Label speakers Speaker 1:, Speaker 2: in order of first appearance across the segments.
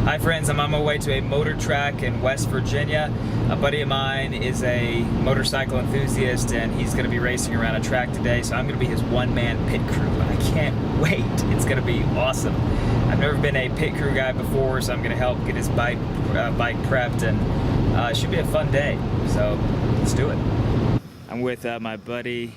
Speaker 1: Hi friends, I'm on my way to a motor track in West Virginia. A buddy of mine is a motorcycle enthusiast and he's going to be racing around a track today, so I'm going to be his one-man pit crew. I can't wait. It's going to be awesome. I've never been a pit crew guy before, so I'm going to help get his bike prepped, and it should be a fun day, so let's do it. I'm with my buddy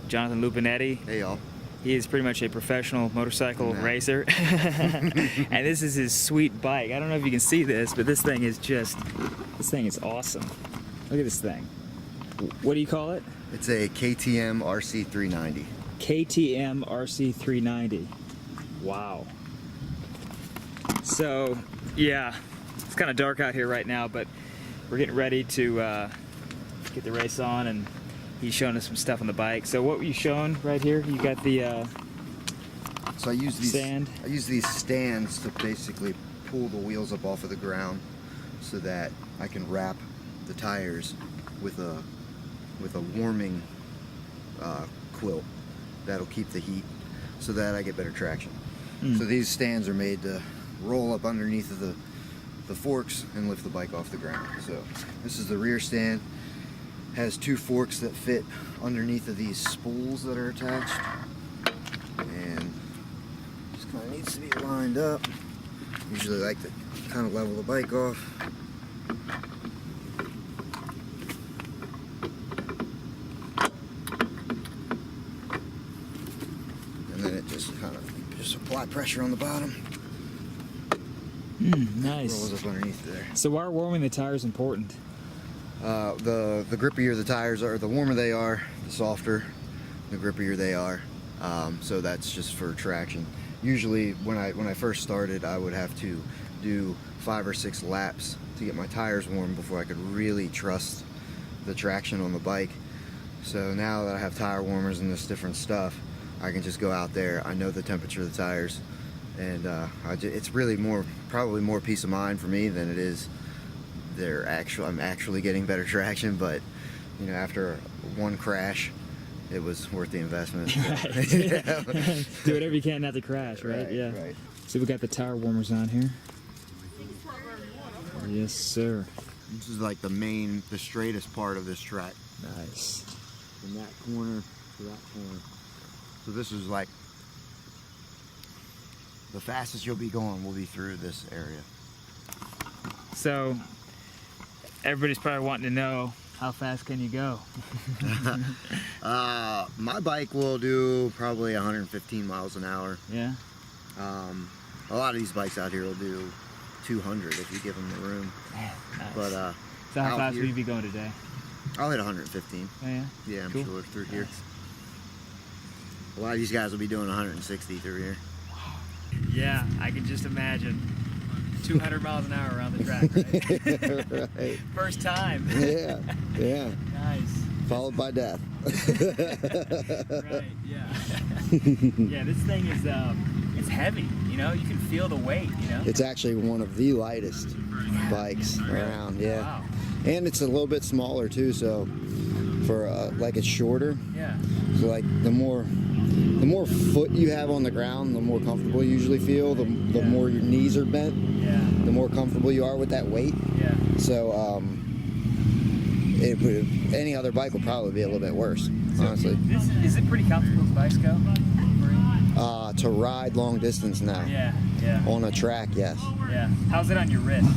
Speaker 1: Jonathan Lupinetti.
Speaker 2: Hey y'all.
Speaker 1: He is pretty much a professional motorcycle racer. And this is his sweet bike. I don't know if you can see this, but this thing is awesome. Look at this thing. What do you call it?
Speaker 2: It's a KTM RC 390.
Speaker 1: KTM RC 390. Wow. So, yeah, it's kind of dark out here right now, but we're getting ready to get the race on, and he's showing us some stuff on the bike. So what were you showing right here? You got the
Speaker 2: so I use these
Speaker 1: sand.
Speaker 2: I use these stands to basically pull the wheels up off of the ground, so that I can wrap the tires with a warming quilt that'll keep the heat, so that I get better traction. So these stands are made to roll up underneath of the forks and lift the bike off the ground. So this is the rear stand. Has two forks that fit underneath of these spools that are attached, and just kind of needs to be lined up. Usually like to kind of level the bike off. And then it just kind of just apply pressure on the bottom.
Speaker 1: Nice.
Speaker 2: Rolls up underneath there.
Speaker 1: So why are warming the tires important?
Speaker 2: The grippier the tires are, the warmer they are, the softer, the grippier they are. So that's just for traction. Usually when I first started, I would have to do 5 or 6 laps to get my tires warm before I could really trust the traction on the bike. So now that I have tire warmers and this different stuff, I can just go out there. I know the temperature of the tires, and it's really probably more peace of mind for me than it is I'm actually getting better traction. But you know, after one crash, it was worth the investment.
Speaker 1: Right. Do whatever you can not to crash, right? Yeah.
Speaker 2: Right.
Speaker 1: So we got the tire warmers on here. Yes, sir.
Speaker 2: This is like the straightest part of this track.
Speaker 1: Nice.
Speaker 2: From that corner to that corner. So this is like the fastest you'll be going will be through this area.
Speaker 1: So everybody's probably wanting to know, how fast can you go?
Speaker 2: My bike will do probably 115 miles an hour.
Speaker 1: Yeah.
Speaker 2: A lot of these bikes out here will do 200 if you give them the room.
Speaker 1: Nice.
Speaker 2: But
Speaker 1: so how fast will you be going today?
Speaker 2: I'll hit 115.
Speaker 1: Oh, yeah?
Speaker 2: Yeah, I'm
Speaker 1: cool.
Speaker 2: sure through here. A lot of these guys will be doing 160 through here.
Speaker 1: Yeah, I can just imagine. 200 miles an hour around the track, right?
Speaker 2: Right.
Speaker 1: First time.
Speaker 2: Yeah, yeah.
Speaker 1: Nice.
Speaker 2: Followed by death.
Speaker 1: Right, yeah. Yeah, this thing is, it's heavy, you know? You can feel the weight, you know?
Speaker 2: It's actually one of the lightest bikes around, yeah.
Speaker 1: Wow.
Speaker 2: And it's a little bit smaller too, so for like it's shorter.
Speaker 1: Yeah.
Speaker 2: So like the more foot you have on the ground, the more comfortable you usually feel. The more your knees are bent, the more comfortable you are with that weight.
Speaker 1: Yeah.
Speaker 2: So any other bike would probably be a little bit worse, honestly.
Speaker 1: Is it pretty comfortable as bikes go?
Speaker 2: To ride long distance now.
Speaker 1: Yeah, yeah.
Speaker 2: On a track, yes.
Speaker 1: Yeah. How's it on your wrist?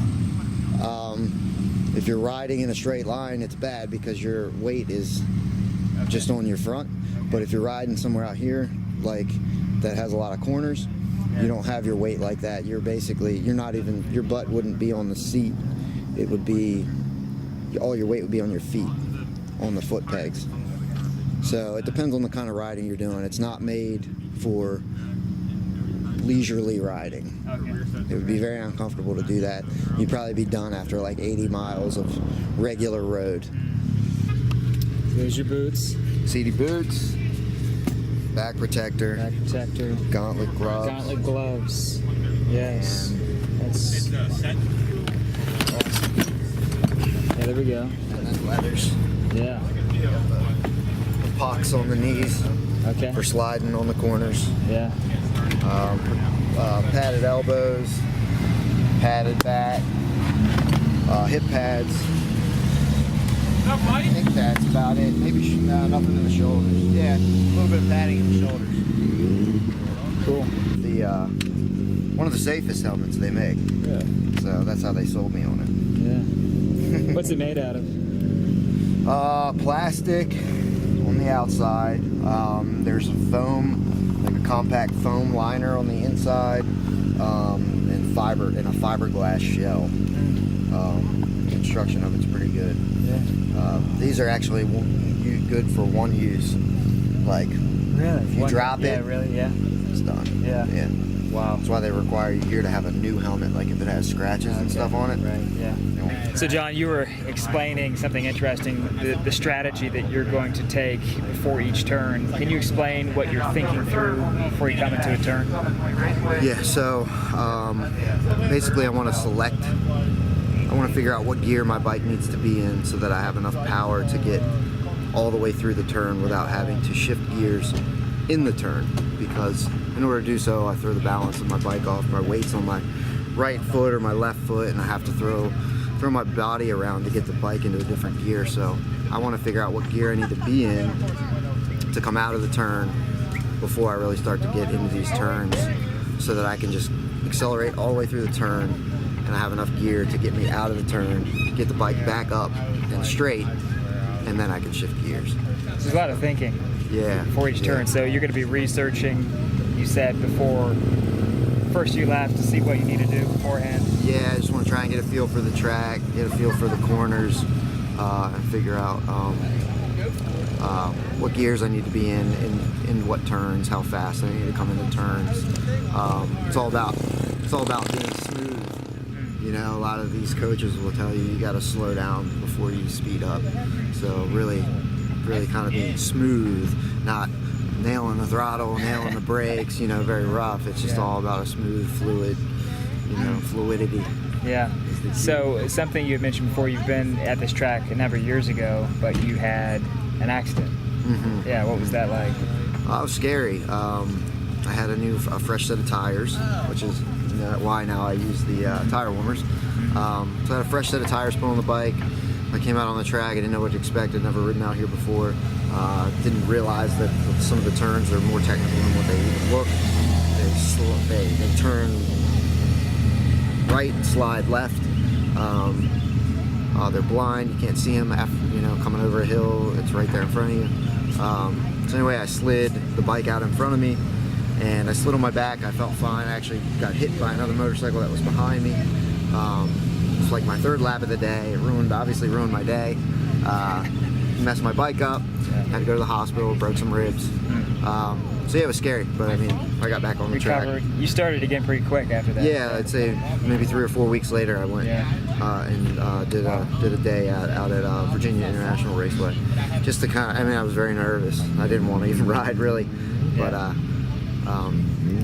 Speaker 2: If you're riding in a straight line, it's bad because your weight is just on your front. But if you're riding somewhere out here, like that has a lot of corners, you don't have your weight like that. You're not even, your butt wouldn't be on the seat. It would be, all your weight would be on your feet, on the foot pegs. So it depends on the kind of riding you're doing. It's not made for leisurely riding. It would be very uncomfortable to do that. You'd probably be done after like 80 miles of regular road.
Speaker 1: So there's your boots.
Speaker 2: Seaty boots, back protector, gauntlet gloves.
Speaker 1: Gauntlet gloves. Yes. That's awesome. Yeah, there we go.
Speaker 2: And then leathers.
Speaker 1: Yeah.
Speaker 2: The pocks on the knees.
Speaker 1: Okay.
Speaker 2: For sliding on the corners.
Speaker 1: Yeah.
Speaker 2: Padded elbows. padded back, hip pads. I think that's about it. Maybe nothing in the shoulders. Yeah, a little bit of padding in the shoulders.
Speaker 1: Cool.
Speaker 2: The one of the safest helmets they make.
Speaker 1: Yeah.
Speaker 2: So that's how they sold me on it.
Speaker 1: Yeah. What's it made out of?
Speaker 2: Plastic on the outside. There's a foam, like a compact foam liner on the inside, and fiber in a fiberglass shell. Construction of it's pretty good.
Speaker 1: Yeah.
Speaker 2: These are actually good for one use. Like,
Speaker 1: Really?
Speaker 2: if you drop it,
Speaker 1: really, yeah.
Speaker 2: it's done.
Speaker 1: Yeah.
Speaker 2: Yeah.
Speaker 1: Wow.
Speaker 2: That's why they require you here to have a new helmet, like if it has scratches and stuff on it.
Speaker 1: Right, yeah. So John, you were explaining something interesting, the strategy that you're going to take before each turn. Can you explain what you're thinking through before you come into a turn?
Speaker 2: Yeah, so basically I want to figure out what gear my bike needs to be in so that I have enough power to get all the way through the turn without having to shift gears in the turn, because in order to do so I throw the balance of my bike off. My weight's on my right foot or my left foot, and I have to throw my body around to get the bike into a different gear. So I want to figure out what gear I need to be in to come out of the turn before I really start to get into these turns, so that I can just accelerate all the way through the turn and I have enough gear to get me out of the turn, get the bike back up and straight, and then I can shift gears.
Speaker 1: So there's a lot of thinking.
Speaker 2: Yeah.
Speaker 1: Before each turn. So you're going to be researching, you said, before first few laps to see what you need to do beforehand.
Speaker 2: Yeah, I just want to try and get a feel for the track, get a feel for the corners, and figure out what gears I need to be in what turns, how fast I need to come into turns. It's all about being smooth. You know, a lot of these coaches will tell you got to slow down before you speed up. So really kind of being smooth, not nailing the throttle, nailing the brakes, you know, very rough. It's just all about a smooth, fluid, you know, fluidity.
Speaker 1: Yeah. So something you had mentioned before, you've been at this track a number of years ago, but you had an accident.
Speaker 2: Mm-hmm.
Speaker 1: Yeah, what was that like?
Speaker 2: It was scary. I had a fresh set of tires, which is why now I use the tire warmers. So I had a fresh set of tires put on the bike. I came out on the track, I didn't know what to expect, I'd never ridden out here before. Didn't realize that some of the turns are more technical than what they even look. They turn right, slide left. They're blind, you can't see them after, coming over a hill, it's right there in front of you. So anyway, I slid the bike out in front of me, and I slid on my back. I felt fine. I actually got hit by another motorcycle that was behind me. It's like my third lap of the day. It obviously ruined my day. Messed my bike up. Had to go to the hospital. Broke some ribs. So yeah, it was scary. But I mean, I got back on the track.
Speaker 1: You started again pretty quick after that.
Speaker 2: Yeah, I'd say maybe 3 or 4 weeks later, I went and did a day out at Virginia International Raceway. Just to I was very nervous. I didn't want to even ride really, but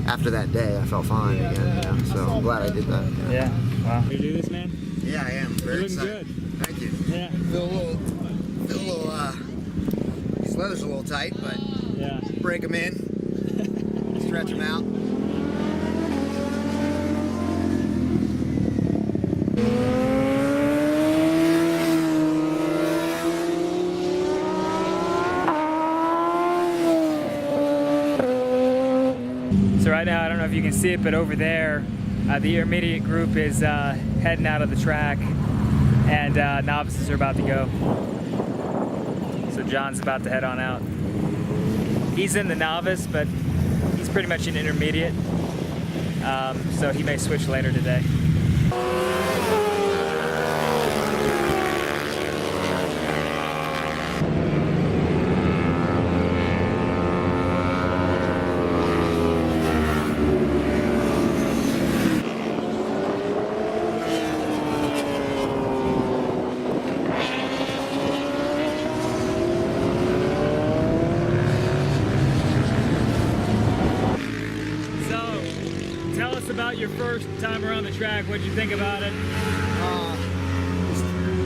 Speaker 2: after that day, I felt fine again. So I'm glad I did that.
Speaker 1: Yeah. Wow. You do this, man?
Speaker 2: Yeah, I am. Very excited.
Speaker 1: Good.
Speaker 2: Thank you.
Speaker 1: Yeah.
Speaker 2: Feel a little. These leathers are a little tight, but break them in, stretch them out.
Speaker 1: So right now, I don't know if you can see it, but over there, the intermediate group is heading out of the track, and novices are about to go. So John's about to head on out. He's in the novice, but he's pretty much an intermediate, so he may switch later today. Tell us about your first time around the track. What'd you think about it?
Speaker 2: Just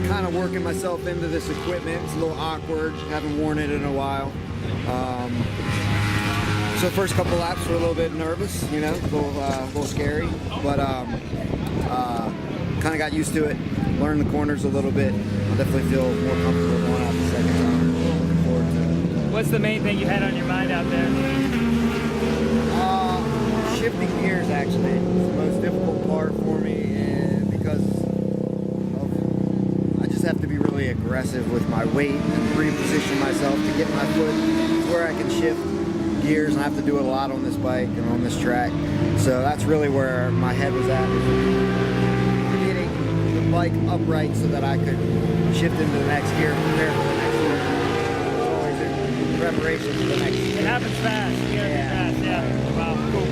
Speaker 2: kind of working myself into this equipment. It's a little awkward. Haven't worn it in a while. So the first couple laps were a little bit nervous, a little scary. But Kind of got used to it, learned the corners a little bit. I definitely feel more comfortable going out the second time. Looking forward to it.
Speaker 1: What's the main thing you had on your mind out there?
Speaker 2: Shifting gears actually is the most difficult part for me, and because I just have to be really aggressive with my weight and reposition myself to get my foot to where I can shift gears, and I have to do it a lot on this bike and on this track. So that's really where my head was at, getting the bike upright so that I could shift into the next gear, prepare for the next gear. Always in preparation for the next gear.
Speaker 1: It happens fast. You gotta be fast. Yeah. Wow. Cool.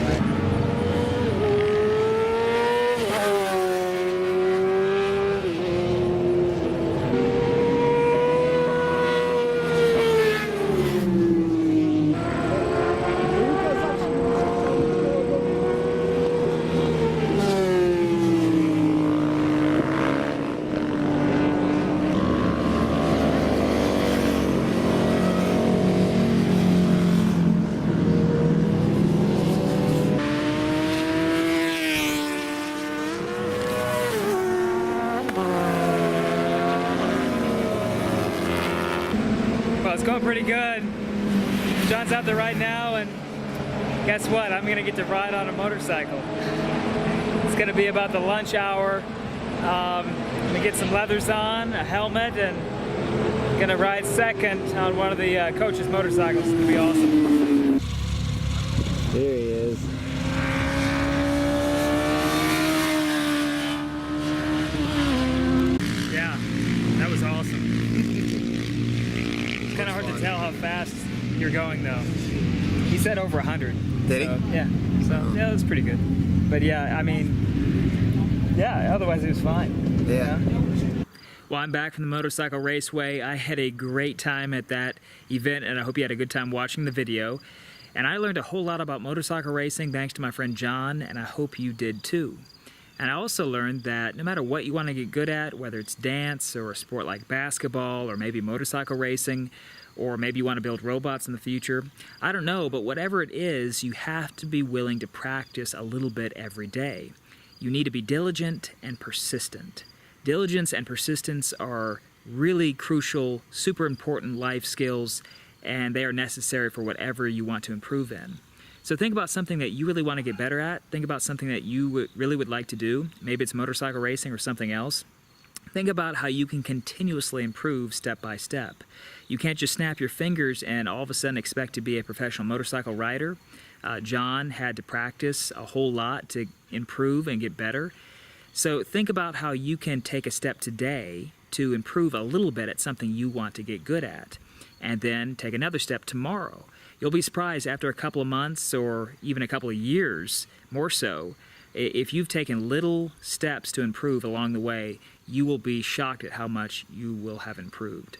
Speaker 1: Well, it's going pretty good. John's out there right now, and guess what? I'm gonna get to ride on a motorcycle. It's gonna be about the lunch hour. I'm gonna get some leathers on, a helmet, and gonna ride second on one of the coach's motorcycles. It's gonna be awesome.
Speaker 2: There he is.
Speaker 1: Yeah, that was awesome. It's kind of hard to tell how fast you're going though. He said over 100.
Speaker 2: Did
Speaker 1: so,
Speaker 2: he?
Speaker 1: Yeah. So yeah, that's pretty good. But yeah, I mean, yeah. Otherwise, it was fine.
Speaker 2: Yeah.
Speaker 1: You know? Well, I'm back from the Motorcycle Raceway. I had a great time at that event, and I hope you had a good time watching the video. And I learned a whole lot about motorcycle racing thanks to my friend John, and I hope you did too. And I also learned that no matter what you want to get good at, whether it's dance or a sport like basketball or maybe motorcycle racing, or maybe you want to build robots in the future, I don't know, but whatever it is, you have to be willing to practice a little bit every day. You need to be diligent and persistent. Diligence and persistence are really crucial, super important life skills, and they are necessary for whatever you want to improve in. So think about something that you really want to get better at. Think about something that you really would like to do. Maybe it's motorcycle racing or something else. Think about how you can continuously improve step by step. You can't just snap your fingers and all of a sudden expect to be a professional motorcycle rider. John had to practice a whole lot to improve and get better. So think about how you can take a step today to improve a little bit at something you want to get good at, and then take another step tomorrow. You'll be surprised after a couple of months or even a couple of years, more so, if you've taken little steps to improve along the way, you will be shocked at how much you will have improved.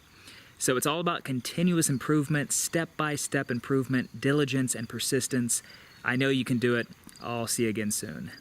Speaker 1: So it's all about continuous improvement, step-by-step improvement, diligence and persistence. I know you can do it. I'll see you again soon.